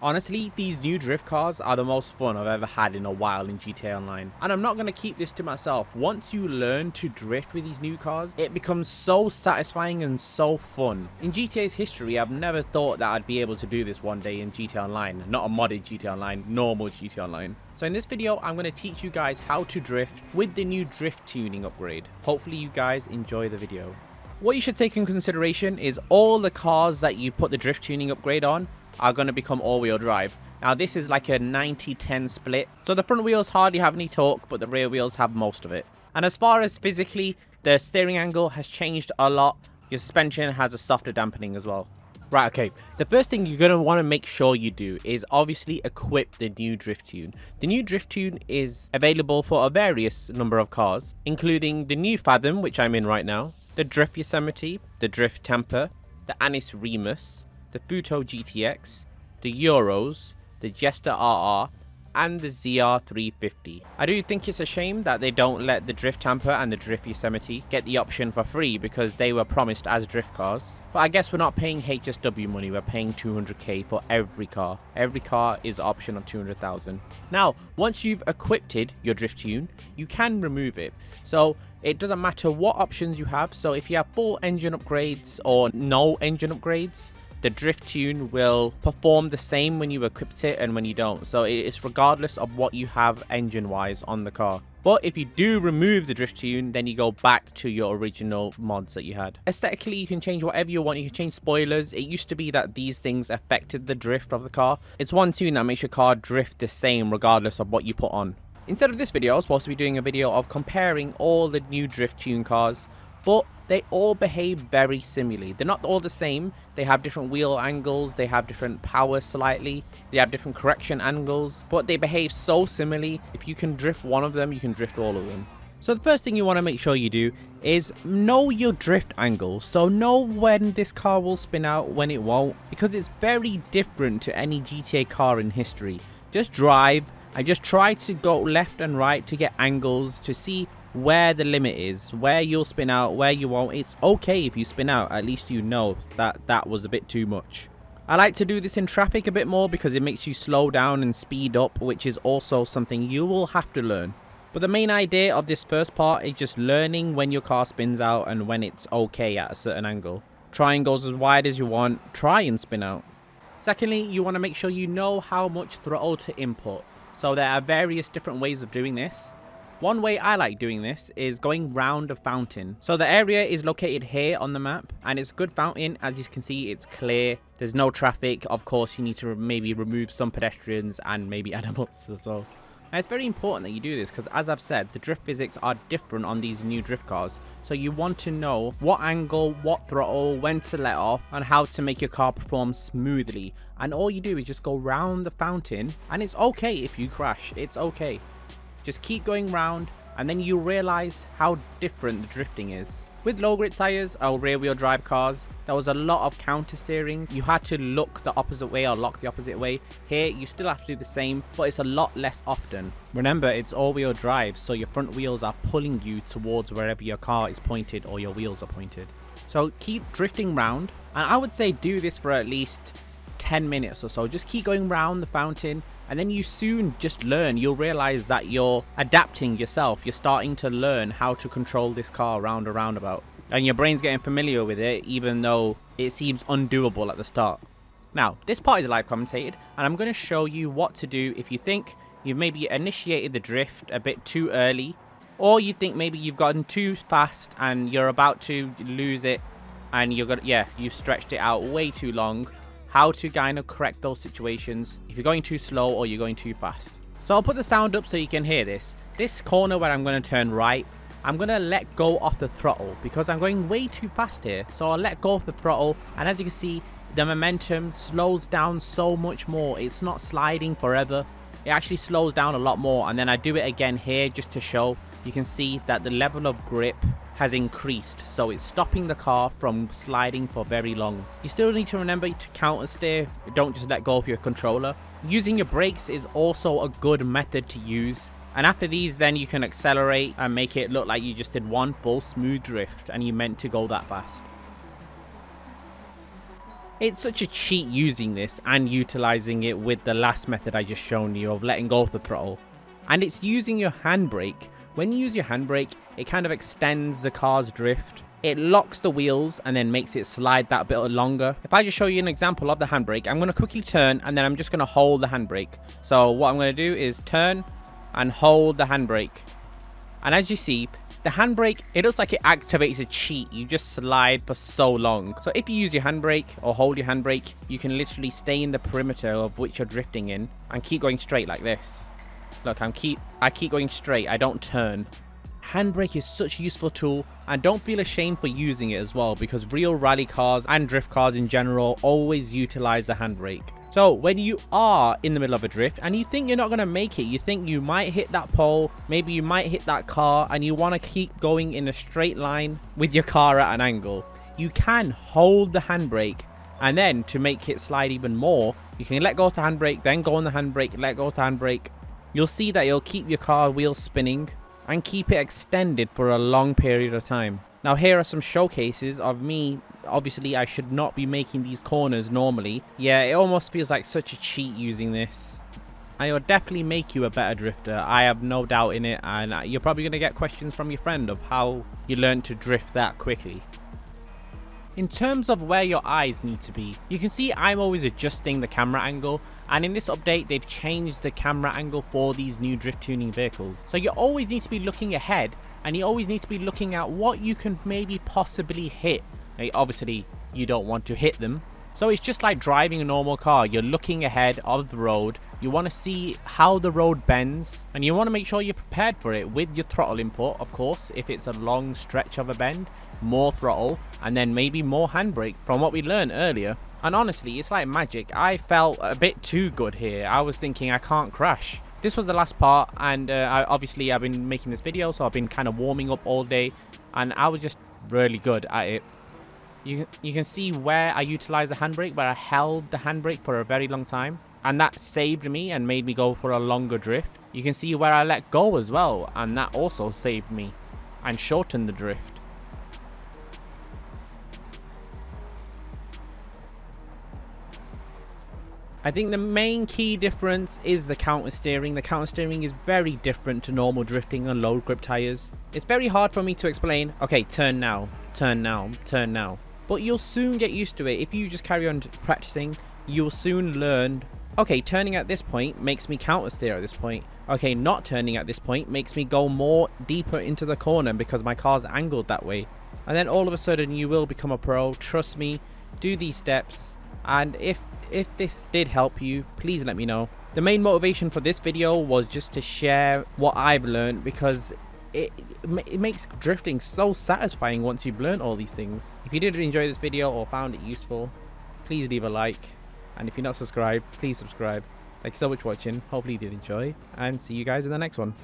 Honestly, these new drift cars are the most fun I've ever had in a while in GTA Online. And I'm not going to keep this to myself. Once you learn to drift with these new cars, it becomes so satisfying and so fun. In GTA's history, I've never thought that I'd be able to do this one day in GTA Online. Not a modded GTA Online, normal GTA Online. So in this video, I'm going to teach you guys how to drift with the new drift tuning upgrade. Hopefully you guys enjoy the video. What you should take in consideration is all the cars that you put the drift tuning upgrade on are going to become all-wheel drive. Now this is like a 90-10 split, so the front wheels hardly have any torque, but the rear wheels have most of it. And as far as physically, the steering angle has changed a lot. Your suspension has a softer dampening as well. Right, okay, the first thing you're going to want to make sure you do is obviously equip the new drift tune. The new drift tune is available for a various number of cars, including the new Fathom, which I'm in right now, the Drift Yosemite, the Drift Tampa, the Anis Remus, the Futo GTX, the Euros, the Jester RR, and the ZR350. I do think it's a shame that they don't let the Drift Tampa and the Drift Yosemite get the option for free because they were promised as drift cars. But I guess we're not paying HSW money, we're paying 200k for every car. Every car is an option of 200,000. Now, once you've equipped your drift tune, you can remove it. So it doesn't matter what options you have. So if you have full engine upgrades or no engine upgrades, the drift tune will perform the same when you equip it and when you don't. So it's regardless of what you have engine wise on the car. But if you do remove the drift tune, then you go back to your original mods that you had. Aesthetically, you can change whatever you want. You can change spoilers. It used to be that these things affected the drift of the car. It's one tune that makes your car drift the same regardless of what you put on. Instead of this video, I was supposed to be doing a video of comparing all the new drift tune cars, but they all behave very similarly. They're not all the same. They have different wheel angles, they have different power slightly, they have different correction angles, but they behave so similarly. If you can drift one of them, you can drift all of them. So the first thing you want to make sure you do is know your drift angle. So know when this car will spin out, when it won't, because it's very different to any GTA car in history. Just drive and just try to go left and right to get angles to see where the limit is, where you'll spin out, where you won't. It's okay if you spin out, at least you know that that was a bit too much. I like to do this in traffic a bit more because it makes you slow down and speed up, which is also something you will have to learn. But the main idea of this first part is just learning when your car spins out and when it's okay at a certain angle. Try and go as wide as you want, try and spin out. Secondly, you want to make sure you know how much throttle to input. So there are various different ways of doing this. One way I like doing this is going round a fountain. So the area is located here on the map and it's a good fountain. As you can see, it's clear. There's no traffic. Of course, you need to maybe remove some pedestrians and maybe animals as well. Now, it's very important that you do this because, as I've said, the drift physics are different on these new drift cars. So you want to know what angle, what throttle, when to let off, and how to make your car perform smoothly. And all you do is just go round the fountain, and it's okay if you crash. It's okay. Just keep going round, and then you realize how different the drifting is. With low grit tires or rear wheel drive cars, there was a lot of counter steering. You had to look the opposite way or lock the opposite way. Here, you still have to do the same, but it's a lot less often. Remember, it's all wheel drive, so your front wheels are pulling you towards wherever your car is pointed or your wheels are pointed. So keep drifting round, and I would say do this for at least 10 minutes or so. Just keep going round the fountain, and then you soon just learn. You'll realize that you're adapting yourself. You're starting to learn how to control this car around a roundabout, and your brain's getting familiar with it, even though it seems undoable at the start. Now, this part is live commentated, and I'm going to show you what to do if you think you've maybe initiated the drift a bit too early, or you think maybe you've gotten too fast and you're about to lose it, and you've stretched it out way too long. How to kind of correct those situations if you're going too slow or you're going too fast. So I'll put the sound up so you can hear this. This corner where I'm going to turn right, I'm going to let go off the throttle because I'm going way too fast here. So I'll let go of the throttle, and as you can see, the momentum slows down so much more. It's not sliding forever. It actually slows down a lot more, and then I do it again here just to show. You can see that the level of grip has increased, so it's stopping the car from sliding for very long. You still need to remember to counter steer. Don't just let go of your controller. Using your brakes is also a good method to use, and after these then you can accelerate and make it look like you just did one full smooth drift and you meant to go that fast. It's such a cheat using this and utilizing it with the last method I just shown you of letting go of the throttle. And it's using your handbrake. When you use your handbrake, it kind of extends the car's drift. It locks the wheels and then makes it slide that bit longer. If I just show you an example of the handbrake, I'm going to quickly turn and then I'm just going to hold the handbrake. So what I'm going to do is turn and hold the handbrake. And as you see, the handbrake, it looks like it activates a cheat. You just slide for so long. So if you use your handbrake or hold your handbrake, you can literally stay in the perimeter of which you're drifting in and keep going straight like this. Look, I keep going straight. I don't turn. Handbrake is such a useful tool, and don't feel ashamed for using it as well, because real rally cars and drift cars in general always utilize the handbrake. So when you are in the middle of a drift and you think you're not going to make it, you think you might hit that pole, maybe you might hit that car, and you want to keep going in a straight line with your car at an angle, you can hold the handbrake, and then to make it slide even more, you can let go of the handbrake, then go on the handbrake, let go of the handbrake. You'll see that it'll keep your car wheels spinning and keep it extended for a long period of time. Now here are some showcases of me. Obviously I should not be making these corners normally. Yeah, it almost feels like such a cheat using this. And it'll definitely make you a better drifter. I have no doubt in it, and you're probably going to get questions from your friend of how you learned to drift that quickly. In terms of where your eyes need to be, you can see I'm always adjusting the camera angle, and in this update they've changed the camera angle for these new drift tuning vehicles. So you always need to be looking ahead, and you always need to be looking at what you can maybe possibly hit. Now, obviously you don't want to hit them. So it's just like driving a normal car. You're looking ahead of the road. You want to see how the road bends, and you want to make sure you're prepared for it with your throttle input. Of course, if it's a long stretch of a bend, more throttle, and then maybe more handbrake from what we learned earlier. And honestly, it's like magic. I felt a bit too good here. I was thinking I can't crash. This was the last part, and obviously I've been making this video, so I've been kind of warming up all day, and I was just really good at it. You can see where I utilized the handbrake, where I held the handbrake for a very long time, and that saved me and made me go for a longer drift. You can see where I let go as well, and that also saved me and shortened the drift. I think the main key difference is the counter steering. The counter steering is very different to normal drifting on low grip tires. It's very hard for me to explain, okay, turn now, turn now, turn now. But you'll soon get used to it. If you just carry on practicing, you'll soon learn, okay, turning at this point makes me counter steer at this point. Okay, not turning at this point makes me go more deeper into the corner because my car's angled that way. And then all of a sudden you will become a pro. Trust me, do these steps. And if this did help you, please let me know. The main motivation for this video was just to share what I've learned, because it makes drifting so satisfying once you've learned all these things. If you did enjoy this video or found it useful, please leave a like, and if you're not subscribed, please subscribe. Thank you so much for watching. Hopefully you did enjoy, and see you guys in the next one.